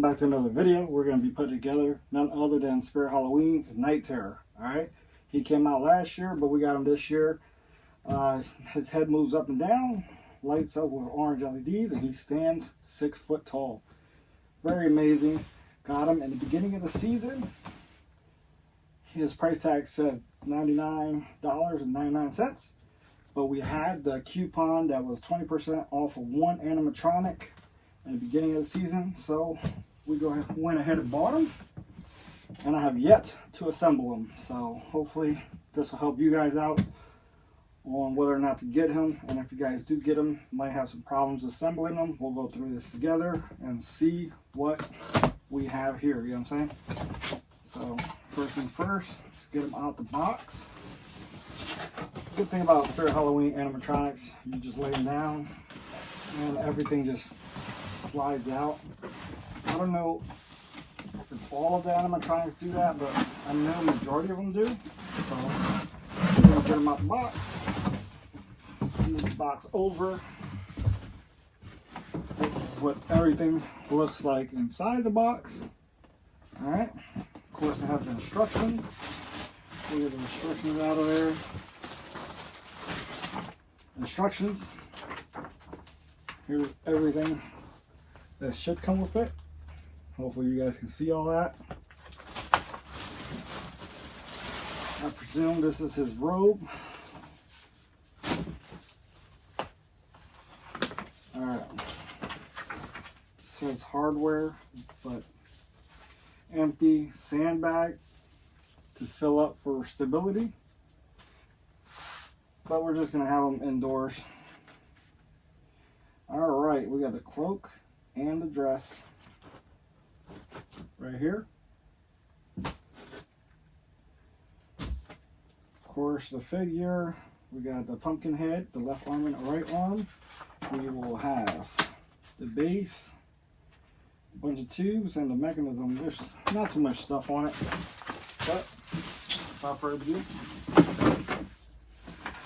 back to another video. We're going to be putting together none other than Spirit Halloween's Night Terror. Alright, he came out last year, but we got him this year. His head moves up and down, lights up with orange LEDs, and he stands 6 foot tall. Very amazing. Got him in the beginning of the season. His price tag says $99.99, but we had the coupon that was 20% off of one animatronic in the beginning of the season, so we went ahead and bought them, and I have yet to assemble them. So hopefully this will help you guys out on whether or not to get him, and if you guys do get them, might have some problems assembling them. We'll go through this together and see what we have here. You know what I'm saying? So first things first, let's get them out the box. Good thing about Spirit Halloween animatronics, you just lay them down and everything just slides out. I don't know if all of the animatronics do that, but I know the majority of them do. So we're gonna get them out the box. Move the box over. This is what everything looks like inside the box. All right. Of course, I have the instructions. We'll get the instructions out of there. Instructions. Here's everything that should come with it. Hopefully you guys can see all that. I presume this is his robe. Alright. It says hardware, but empty sandbag to fill up for stability. But we're just going to have them indoors. Alright, we got the cloak and the dress right here. Of course, the figure, we got the pumpkin head, the left arm and the right arm. We will have the base, a bunch of tubes, and the mechanism. There's not too much stuff on it, but without further ado,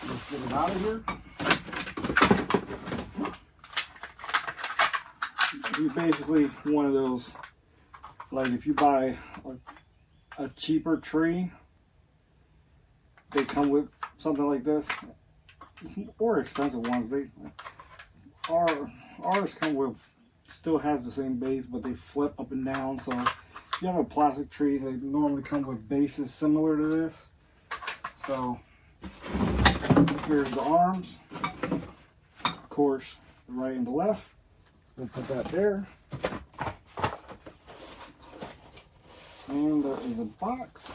let's get it out of here. He's basically one of those, like if you buy a cheaper tree, they come with something like this, or expensive ones. Ours come with, still has the same base, but they flip up and down. So if you have a plastic tree, they normally come with bases similar to this. So here's the arms, of course, the right and the left. We'll put that there. And there is a box.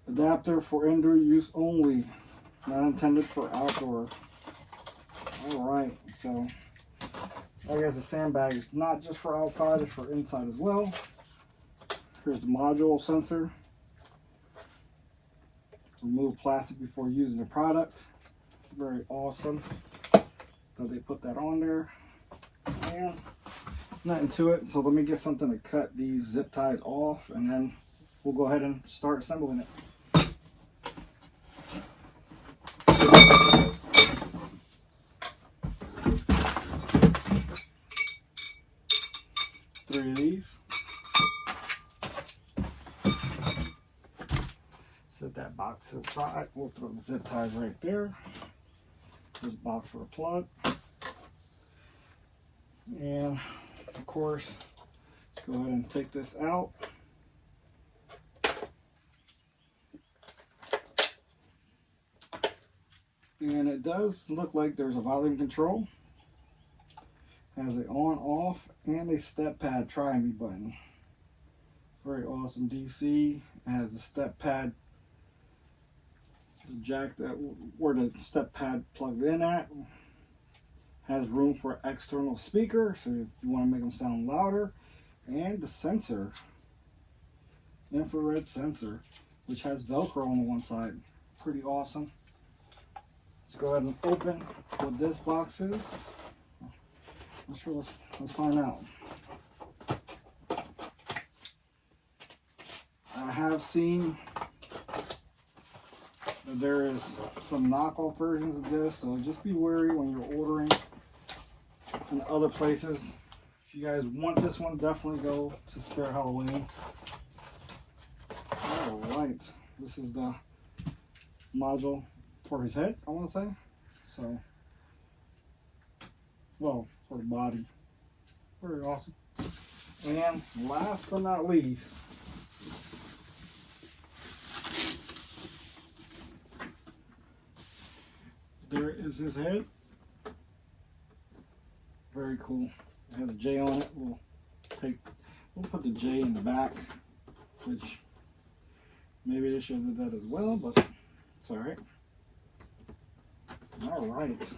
Adapter for indoor use only, not intended for outdoor. Alright, so I guess the sandbag is not just for outside, it's for inside as well. Here's the module sensor. Remove plastic before using the product. Very awesome that they put that on there. And nothing to it, so let me get something to cut these zip ties off, and then we'll go ahead and start assembling it. 3 of these. Set that box aside. We'll throw the zip ties right there. There's a box for a plug. And of course, let's go ahead and take this out. And it does look like there's a volume control. Has an on, off, and a step pad try me button. Very awesome DC. It has a step pad, the jack that where the step pad plugs in at. Has room for external speaker, so if you want to make them sound louder. And the sensor, infrared sensor, which has Velcro on the one side. Pretty awesome. Let's go ahead and open what this box is. Let's find out. I have seen that there is some knockoff versions of this, so just be wary when you're ordering. in other places. If you guys want this one, definitely go to Spare Halloween. All right, this is the module for his head, I want to say. So, well, for the body. Very awesome. And last but not least, there is his head. Very cool. It has a J on it. We'll put the J in the back, which maybe they should have did that as well, but it's all right. All right.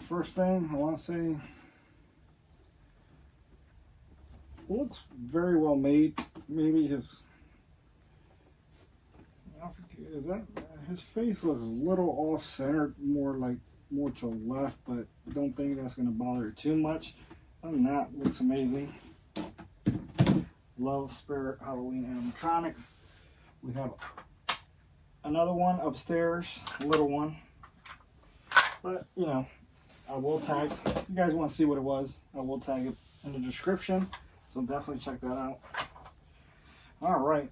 First thing I want to say, looks very well made. Maybe his, is that, his face looks a little off centered, more to the left, but don't think that's going to bother too much. Other than that, looks amazing. Love Spare Halloween animatronics. We have another one upstairs, a little one, but you know, I will tag, if you guys want to see what it was, I will tag it in the description, so definitely check that out. All right,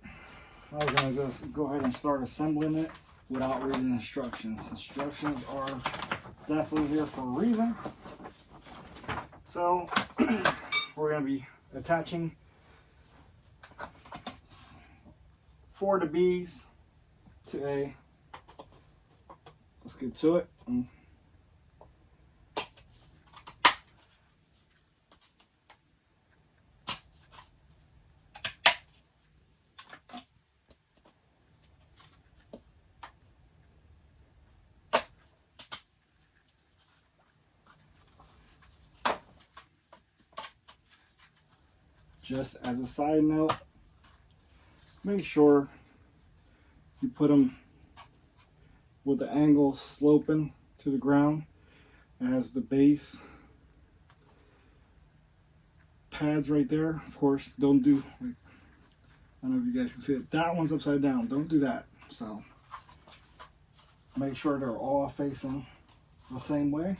I was going to go ahead and start assembling it without reading instructions. Instructions are definitely here for a reason. So we're going to be attaching 4 of the B's to A. Let's get to it. Just as a side note, make sure you put them with the angle sloping to the ground as the base pads right there. Of course, don't do, I don't know if you guys can see it, that one's upside down. Don't do that. So make sure they're all facing the same way.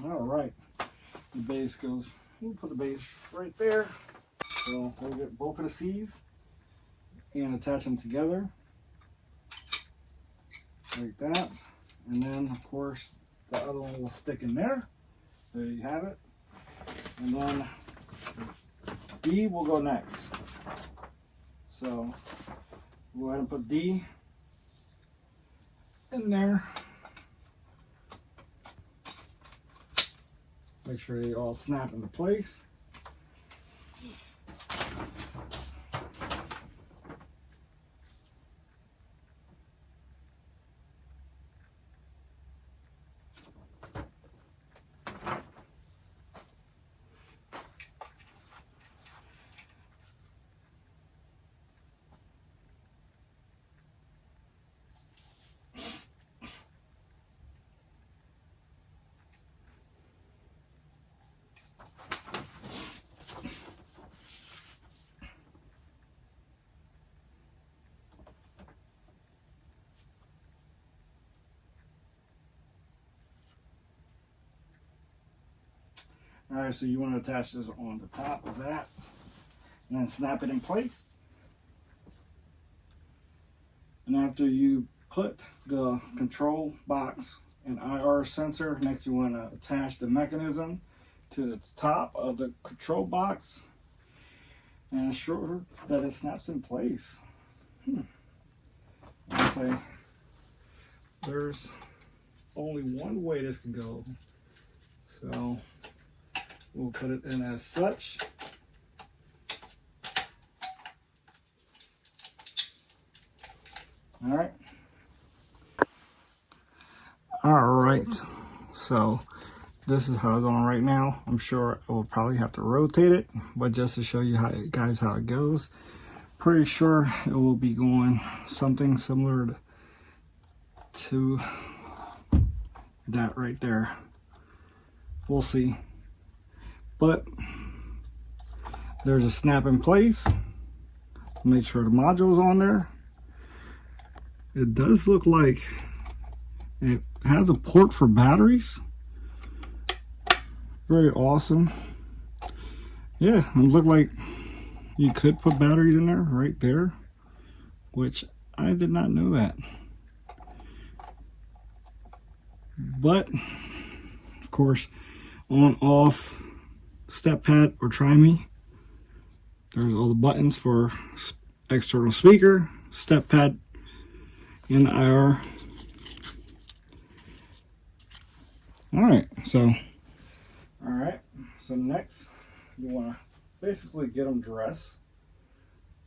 All right, the base goes, we'll put the base right there. So we'll get both of the C's and attach them together like that. And then of course the other one will stick in there. There you have it. And then D will go next. So we'll go ahead and put D in there. Make sure they all snap into place. All right, so you want to attach this on the top of that and then snap it in place. And after you put the control box and IR sensor, next you want to attach the mechanism to the top of the control box and ensure that it snaps in place. I'll say there's only one way this can go. So we'll put it in as such. All right. All right. So this is how it's on right now. I'm sure I will probably have to rotate it, but just to show you how it goes. Pretty sure it will be going something similar to that right there. We'll see. but there's a snap in place. Make sure the module is on there. It does look like it has a port for batteries. Very awesome. Yeah, it looked like you could put batteries in there right there, which I did not know that. But of course, on, off, step pad or try me. There's all the buttons for external speaker, step pad, and IR. Alright, so next you want to basically get them dressed.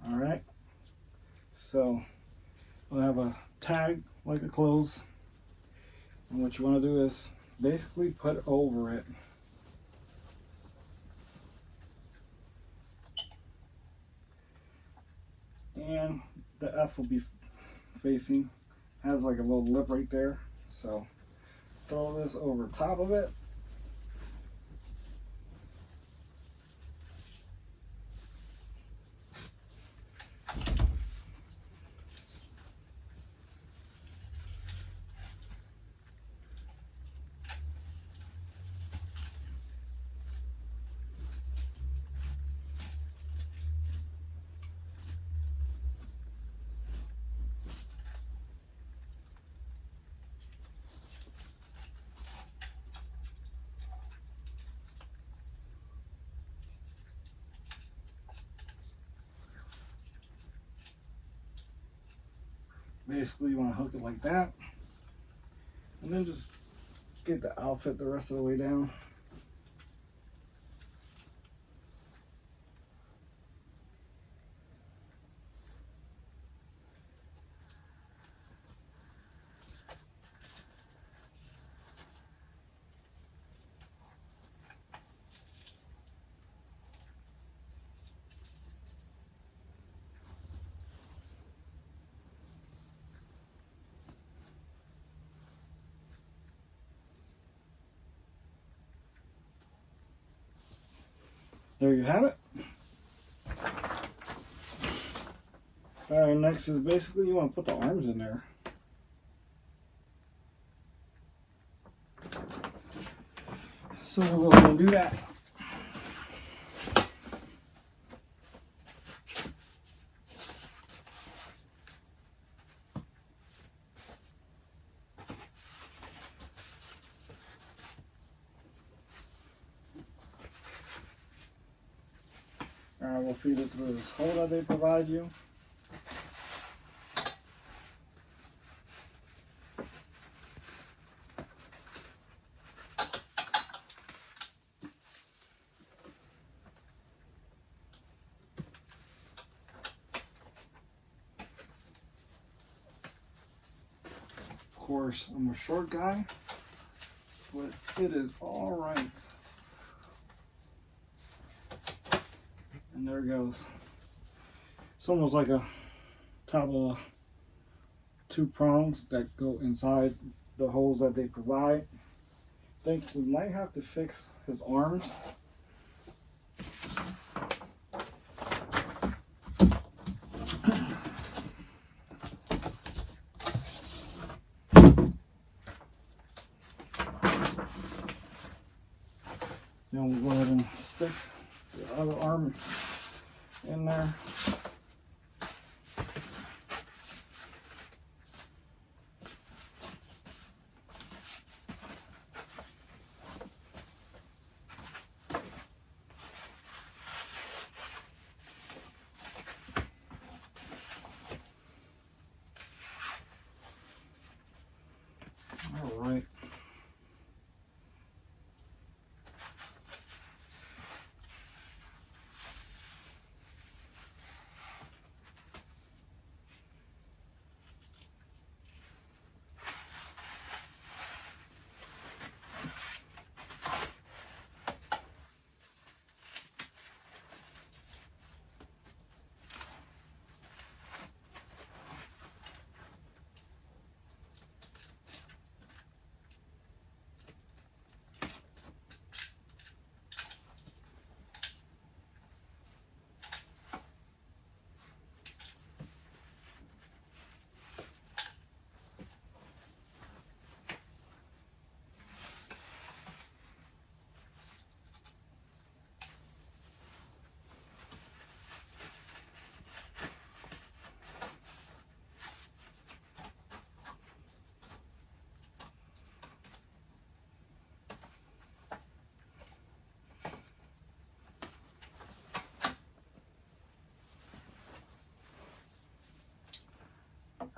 Alright, so we'll have a tag like a clothes, and what you want to do is basically put over it and the F will be facing, has like a little lip right there, so throw this over top of it. Basically, you want to hook it like that, and then just get the outfit the rest of the way down. There you have it. Alright, next is basically you want to put the arms in there. So we'll go ahead and do that. Alright, we'll feed it through this hole that they provide you. Of course, I'm a short guy, but it is all right. And there it goes. It's almost like a top of two prongs that go inside the holes that they provide. I think we might have to fix his arms. Then we'll go ahead and stick the other arm in there. All right.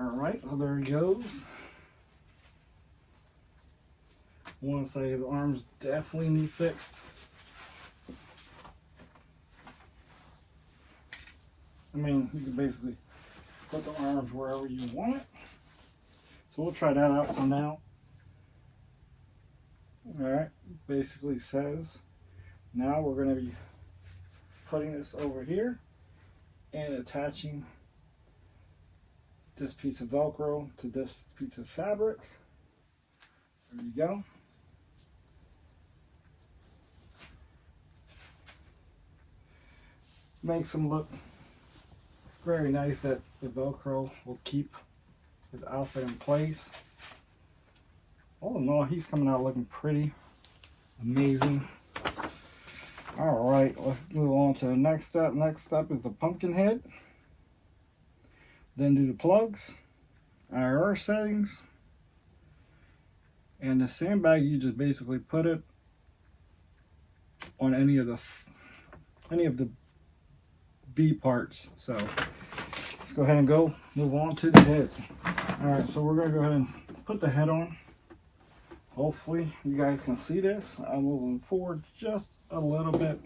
Alright, so there he goes. I want to say his arms definitely need fixed. I mean, you can basically put the arms wherever you want it. So we'll try that out for now. Alright, basically says now we're going to be putting this over here and attaching this piece of Velcro to this piece of fabric. There you go. Makes them look very nice that the Velcro will keep his outfit in place. All in all, he's coming out looking pretty amazing. All right, let's move on to the next step. Next step is the pumpkin head. Then do the plugs, IR settings, and the sandbag. You just basically put it on any of the B parts. So let's go ahead and move on to the head. All right, so we're gonna go ahead and put the head on. Hopefully you guys can see this. I'm moving forward just a little bit.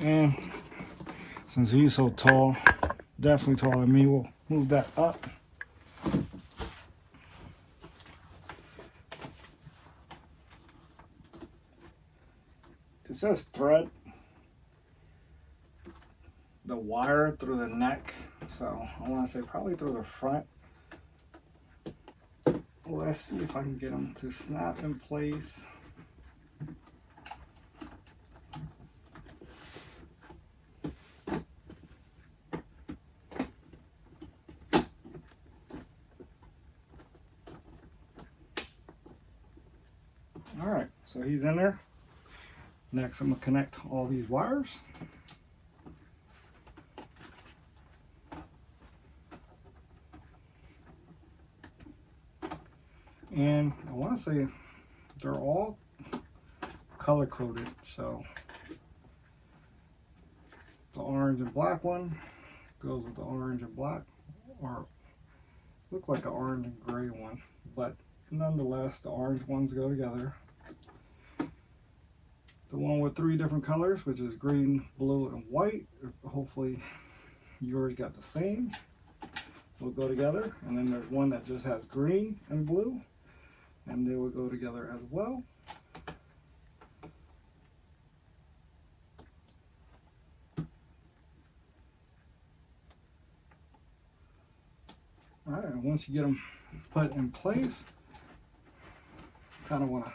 And since he's so tall, definitely taller than me, we'll move that up. It says thread the wire through the neck, so I want to say probably through the front. Let's see if I can get them to snap in place. All right, so he's in there. Next, I'm gonna connect all these wires. And I want to say they're all color coded, so the orange and black one goes with the orange and black, or look like an orange and gray one, but nonetheless the orange ones go together. The one with 3 different colors, which is green, blue, and white, hopefully yours got the same, will go together. And then there's one that just has green and blue, and they will go together as well. All right, and once you get them put in place, kind of want to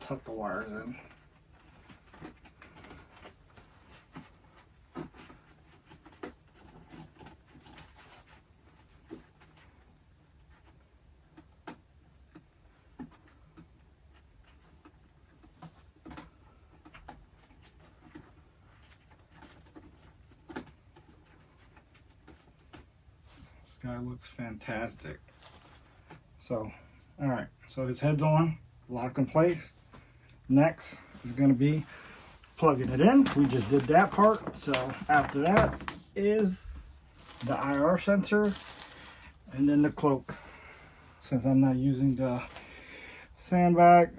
tuck the wires in. This guy looks fantastic. So, all right, so his head's on, locked in place. Next is going to be plugging it in. We just did that part. So after that is the IR sensor and then the cloak. Since I'm not using the sandbag,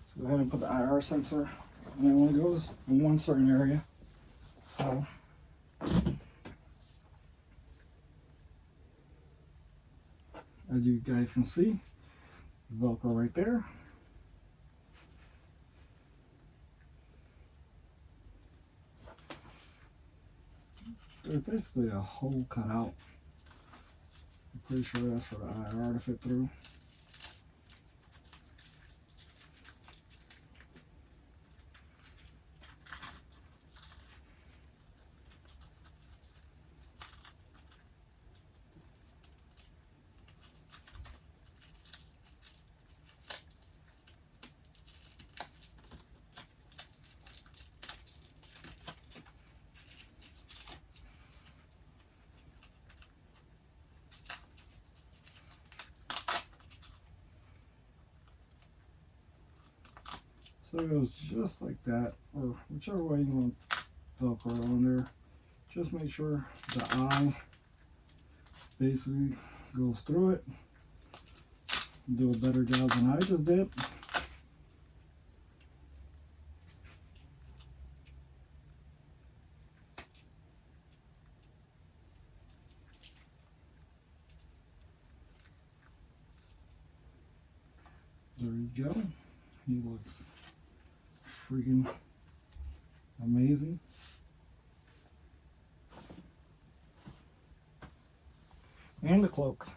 so go ahead and put the IR sensor, and it only goes in one certain area. So as you guys can see, Velcro right there. There's basically a hole cut out. I'm pretty sure that's for the IR to fit through. So it goes just like that, or whichever way you want Velcro on there. Just make sure the eye basically goes through it. Do a better job than I just did. There you go. He looks freaking amazing. And the cloak.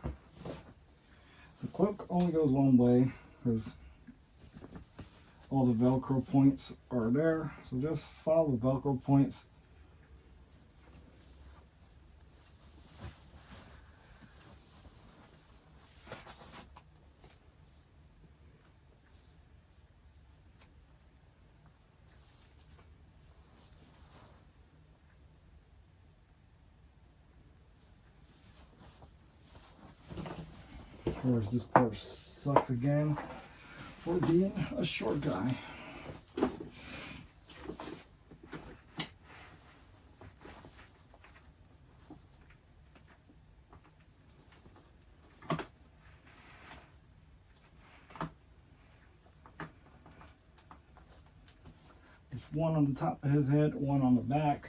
The cloak only goes one way because all the Velcro points are there. So just follow the Velcro points. Of course, this part sucks again for being a short guy. There's one on the top of his head, one on the back,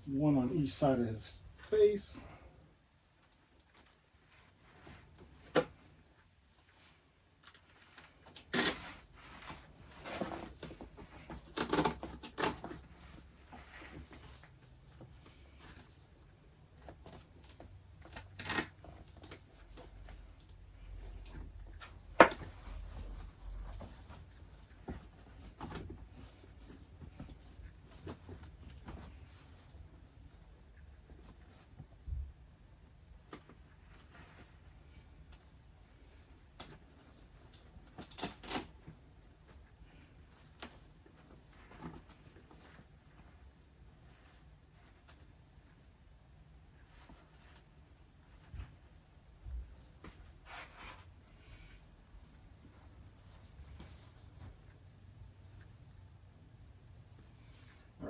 one on each side of his face.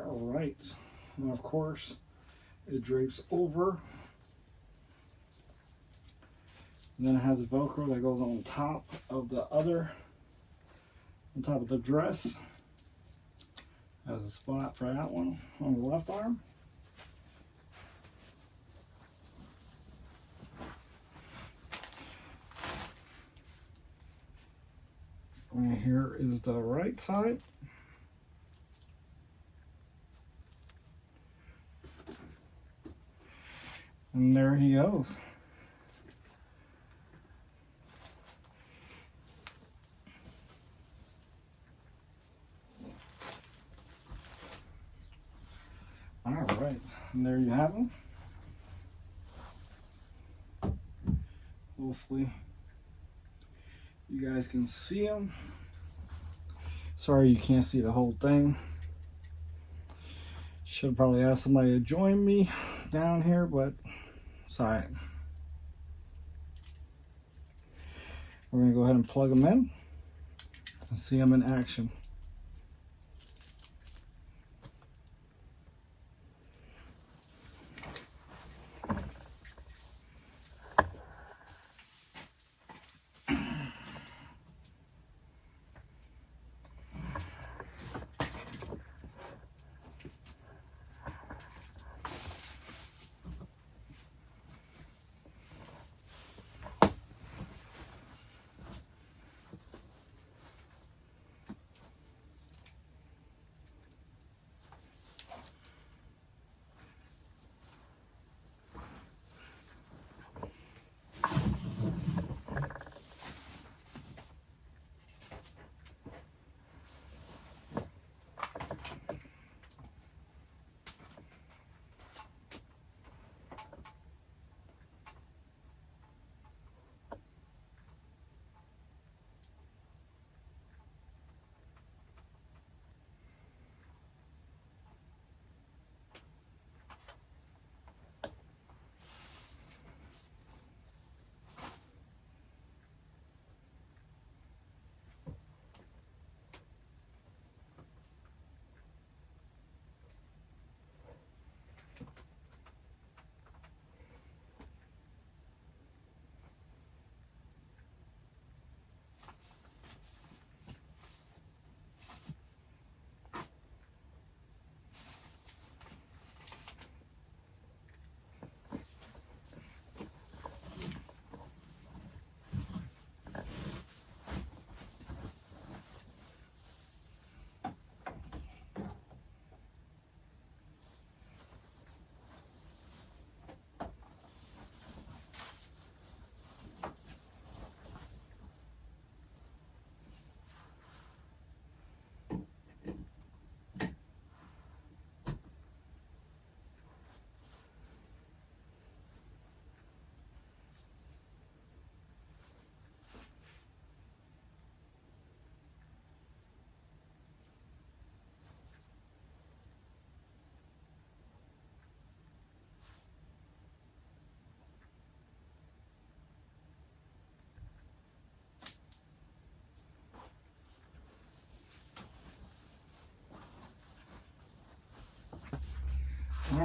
All right, and of course it drapes over. And then it has a Velcro that goes on top of the other, on top of the dress. Has a spot for that one on the left arm. And here is the right side. And there he goes. All right, and there you have him. Hopefully you guys can see him. Sorry you can't see the whole thing. Should probably ask somebody to join me down here, but it's all right. We're gonna go ahead and plug them in and see them in action.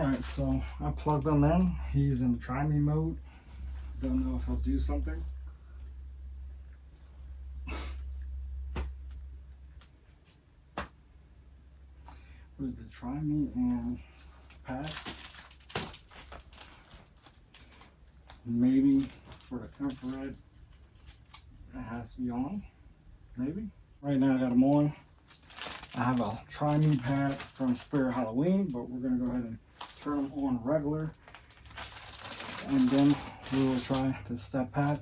Alright, so I plugged him in. He's in try me mode. Don't know if he'll do something. What is it? Try me and pad. Maybe for the infrared it has to be on. Maybe. Right now I got them on. I have a try me pad from Spirit Halloween, but we're gonna go ahead and turn them on regular, and then we will try the step pad.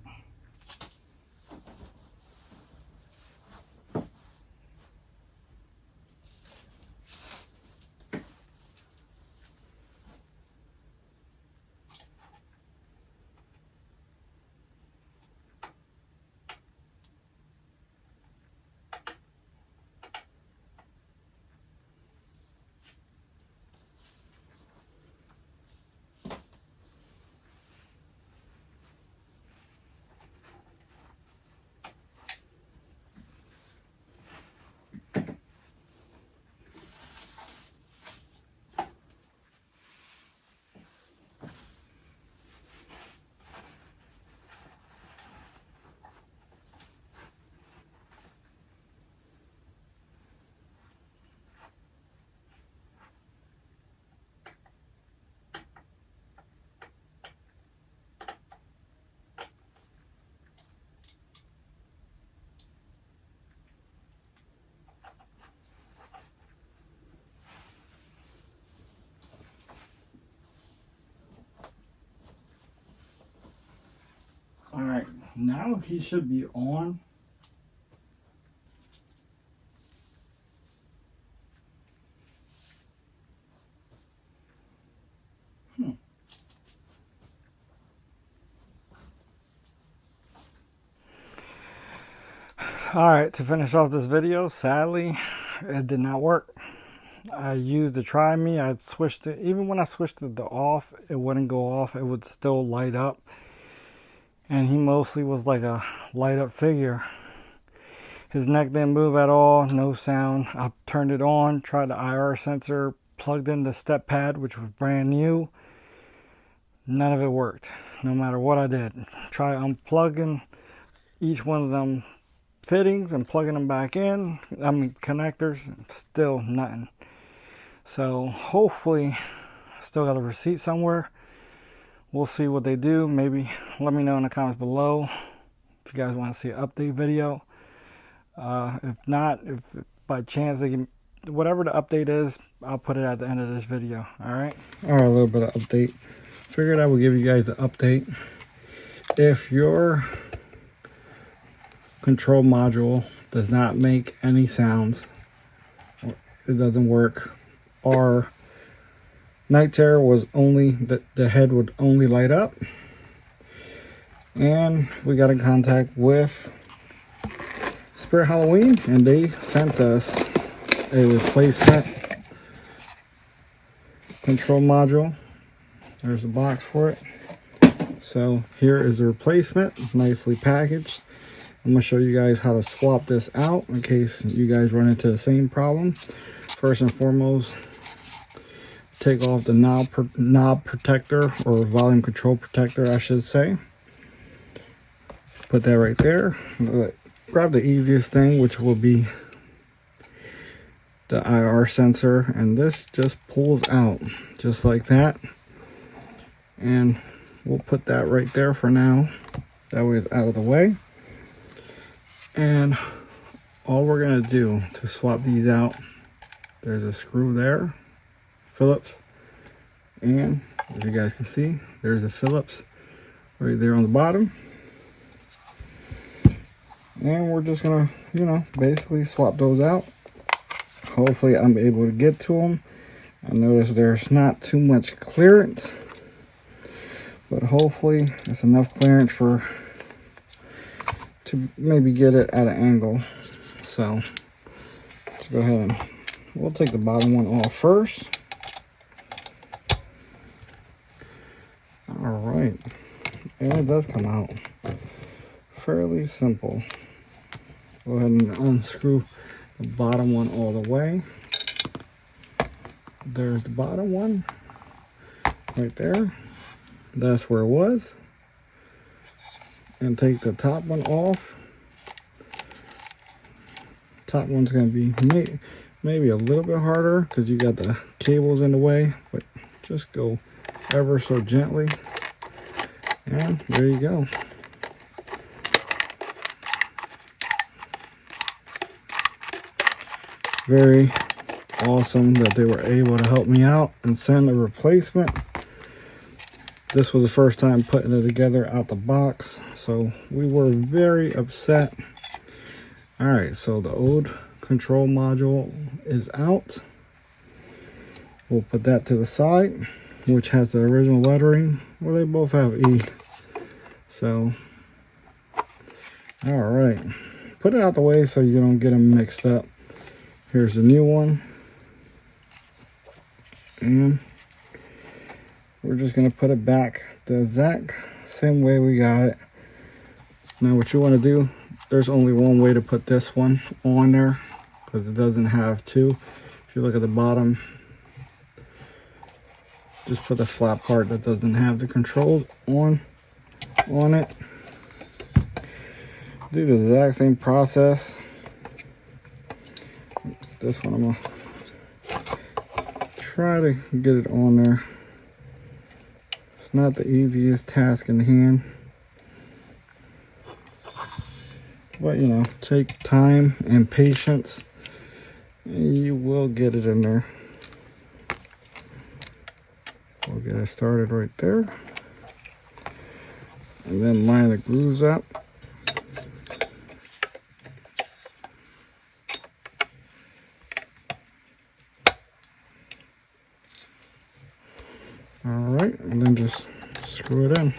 All right, now he should be on. All right, to finish off this video, sadly, it did not work. I used the try me. I switched it. Even when I switched it to off, it wouldn't go off. It would still light up. And he mostly was like a light up figure. His neck didn't move at all, no sound. I turned it on, tried the IR sensor, plugged in the step pad, which was brand new. None of it worked, no matter what I did. Try unplugging each one of them fittings and plugging them back in. I mean connectors, still nothing. So hopefully, I still got a receipt somewhere. We'll see what they do. Maybe let me know in the comments below if you guys want to see an update video. If not, if by chance they can, whatever the update is, I'll put it at the end of this video. All right, a little bit of update. Figured I would give you guys an update. If your control module does not make any sounds, it doesn't work, or night terror was only the head would only light up, and we got in contact with Spirit Halloween, and they sent us a replacement control module. There's a box for it. So here is the replacement, nicely packaged. I'm going to show you guys how to swap this out in case you guys run into the same problem. First and foremost, take off the knob protector, or volume control protector I should say. Put that right there. Grab the easiest thing, which will be the IR sensor, and this just pulls out just like that, and we'll put that right there for now. That way it's out of the way. And all we're gonna do to swap these out, there's a screw there, Phillips, and as you guys can see, there's a Phillips right there on the bottom. And we're just gonna, basically swap those out. Hopefully I'm able to get to them. I notice there's not too much clearance, but hopefully it's enough clearance to maybe get it at an angle. So let's go ahead and we'll take the bottom one off first. All right, and it does come out fairly simple. Go ahead and unscrew the bottom one all the way. There's the bottom one. right there. That's where it was. And take the top one off. Top one's going to be maybe a little bit harder because you got the cables in the way, but just go ever so gently. And there you go. Very awesome that they were able to help me out and send a replacement. This was the first time putting it together out the box, so we were very upset. All right, so the old control module is out. We'll put that to the side, which has the original lettering. Well, they both have E. So, all right, put it out the way so you don't get them mixed up. Here's the new one. And we're just going to put it back the exact same way we got it. Now what you want to do, there's only one way to put this one on there because it doesn't have two. If you look at the bottom, just put the flat part that doesn't have the controls on it. Do the exact same process. This one I'm going to try to get it on there. It's not the easiest task in hand, but you know, take time and patience and you will get it in there. We'll get it started right there and then line the grooves up. Alright, and then just screw it in.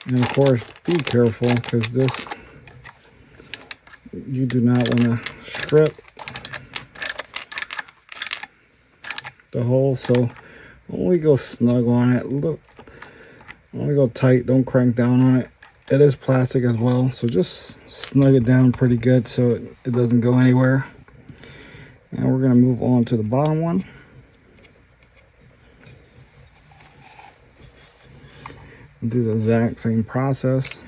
And of course, be careful because this, you do not want to strip the hole, so only go snug on it. Look, only go tight, don't crank down on it. It is plastic as well, so just snug it down pretty good so it doesn't go anywhere. And we're going to move on to the bottom one. Do the exact same process.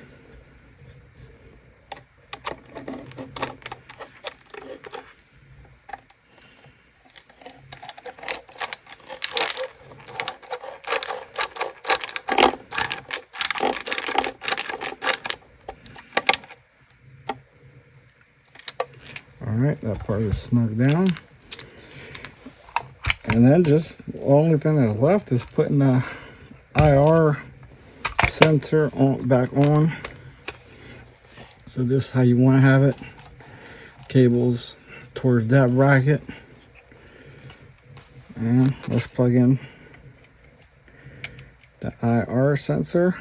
Alright, that part is snug down. And then just the only thing that's left is putting the IR sensor back on. So this is how you want to have it. Cables towards that bracket. And let's plug in the IR sensor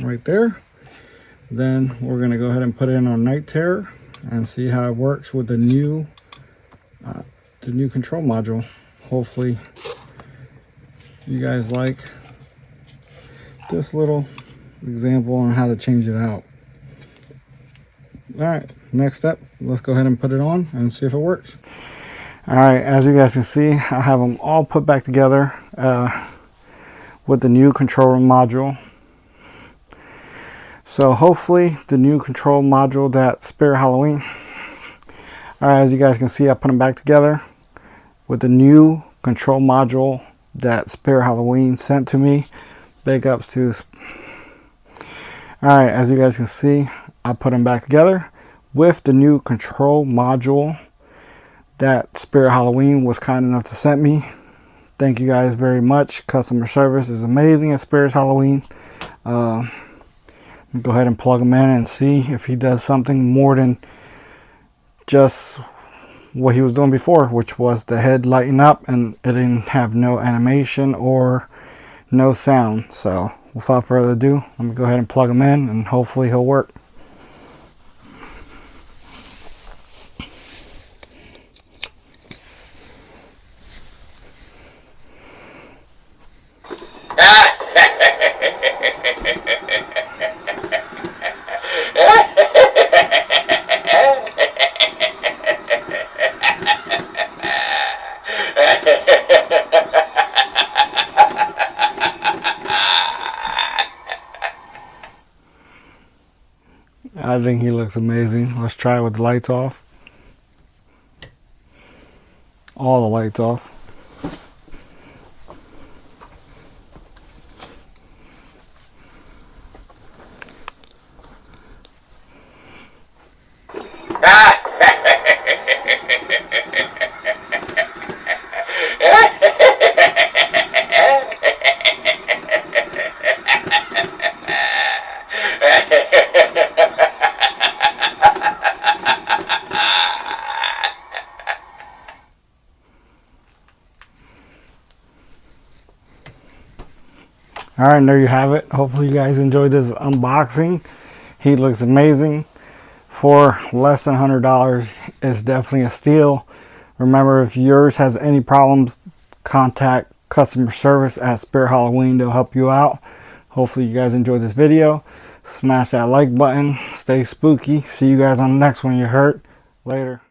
right there. Then we're going to go ahead and put it in our night terror and see how it works with the new control module. Hopefully you guys like this little example on how to change it out. All right, next step, let's go ahead and put it on and see if it works. All right, as you guys can see, I have them all put back together with the new controller module. So hopefully the new control module that Spirit Halloween. All right, as you guys can see, I put them back together with the new control module that Spirit Halloween sent to me. Big ups to. All right, as you guys can see, I put them back together with the new control module that Spirit Halloween was kind enough to send me. Thank you guys very much. Customer service is amazing at Spirit Halloween. Go ahead and plug him in and see if he does something more than just what he was doing before, which was the head lighting up and it didn't have no animation or no sound. So without further ado, let me go ahead and plug him in and hopefully he'll work. I think he looks amazing. Let's try it with the lights off. All the lights off. Alright, and there you have it. Hopefully you guys enjoyed this unboxing. He looks amazing. For less than $100, it's definitely a steal. Remember, if yours has any problems, contact customer service at Spirit Halloween. They'll help you out. Hopefully you guys enjoyed this video. Smash that like button. Stay spooky. See you guys on the next one. You hurt. Later.